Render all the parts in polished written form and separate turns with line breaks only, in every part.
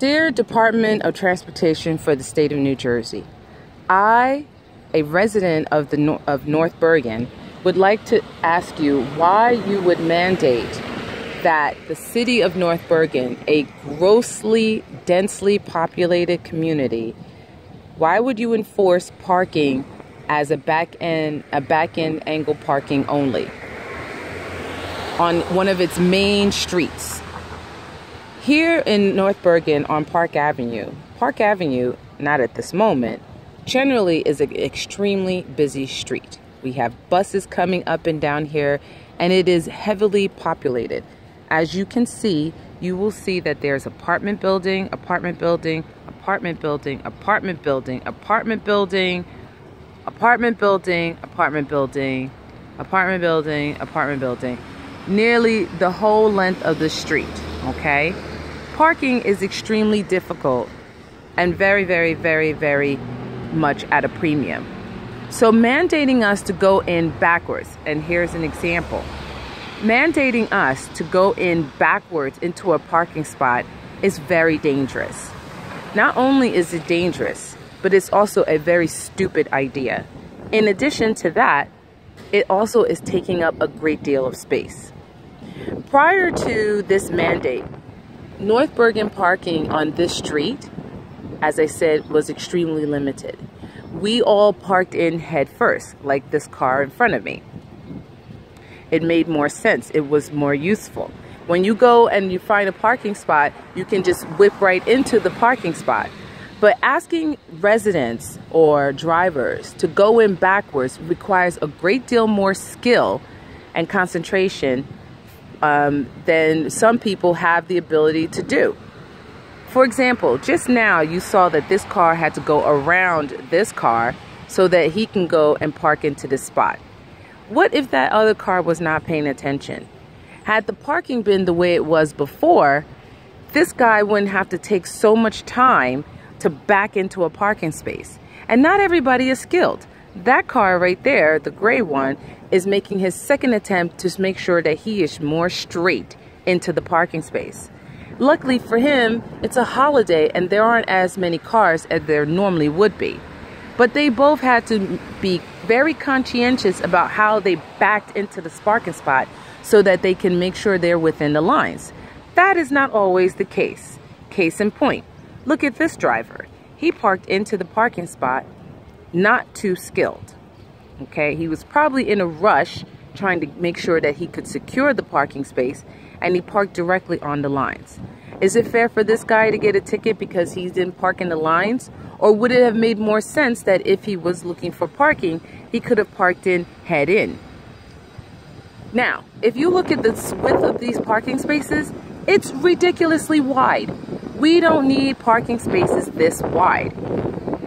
Dear Department of Transportation for the state of New Jersey, I, a resident of North Bergen, would like to ask you why you would mandate that the city of North Bergen, a grossly, densely populated community, why would you enforce parking as a back-end angle parking only on one of its main streets? Here in North Bergen on Park Avenue, not at this moment, generally is an extremely busy street. We have buses coming up and down here, and it is heavily populated. As you can see, you will see that there's apartment building, apartment building, apartment building, apartment building, apartment building, apartment building, apartment building, apartment building, apartment building, nearly the whole length of the street, okay? Parking is extremely difficult and very, very, very, very much at a premium. So mandating us to go in backwards, and here's an example. Mandating us to go in backwards into a parking spot is very dangerous. Not only is it dangerous, but it's also a very stupid idea. In addition to that, it also is taking up a great deal of space. Prior to this mandate, North Bergen parking on this street, as I said, was extremely limited. We all parked in head first, like this car in front of me. It made more sense. It was more useful. When you go and you find a parking spot, you can just whip right into the parking spot. But asking residents or drivers to go in backwards requires a great deal more skill and concentration than some people have the ability to do. For example, just now you saw that this car had to go around this car so that he can go and park into this spot. What if that other car was not paying attention? Had the parking been the way it was before, this guy wouldn't have to take so much time to back into a parking space. And not everybody is skilled. That car right there, the gray one, is making his second attempt to make sure that he is more straight into the parking space. Luckily for him, it's a holiday and there aren't as many cars as there normally would be. But they both had to be very conscientious about how they backed into the parking spot so that they can make sure they're within the lines. That is not always the case. Case in point, look at this driver. He parked into the parking spot not too skilled. Okay, he was probably in a rush trying to make sure that he could secure the parking space, and he parked directly on the lines. Is it fair for this guy to get a ticket because he didn't park in the lines? Or would it have made more sense that if he was looking for parking, he could have parked in head in? Now, if you look at the width of these parking spaces, it's ridiculously wide. We don't need parking spaces this wide.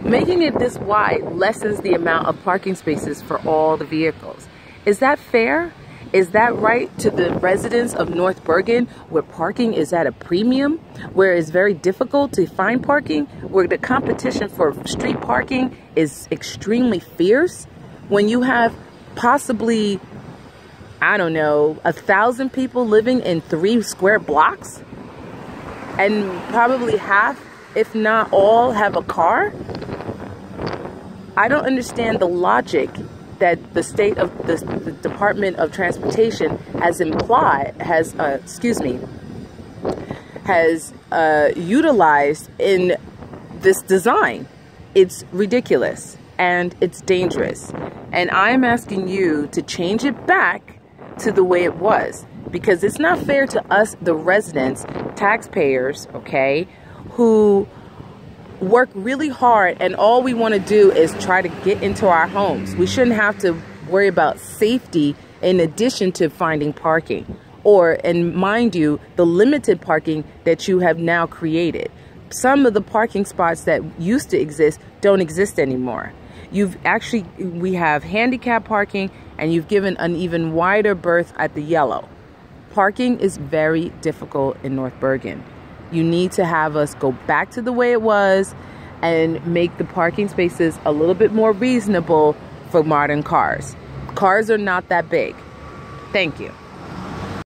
Making it this wide lessens the amount of parking spaces for all the vehicles. Is that fair? Is that right to the residents of North Bergen, where parking is at a premium, where it's very difficult to find parking, where the competition for street parking is extremely fierce? When you have possibly, I don't know, 1,000 people living in 3 square blocks, and probably half, if not all, have a car? I don't understand the logic that the state of the Department of Transportation has utilized in this design. It's ridiculous and it's dangerous. And I'm asking you to change it back to the way it was, because it's not fair to us, the residents, taxpayers, okay, who work really hard and all we want to do is try to get into our homes. We shouldn't have to worry about safety in addition to finding parking, and mind you, the limited parking that you have now created. Some of the parking spots that used to exist don't exist anymore. We have handicap parking, and you've given an even wider berth at the yellow. Parking is very difficult in North Bergen. You need to have us go back to the way it was and make the parking spaces a little bit more reasonable for modern cars. Cars are not that big. Thank you.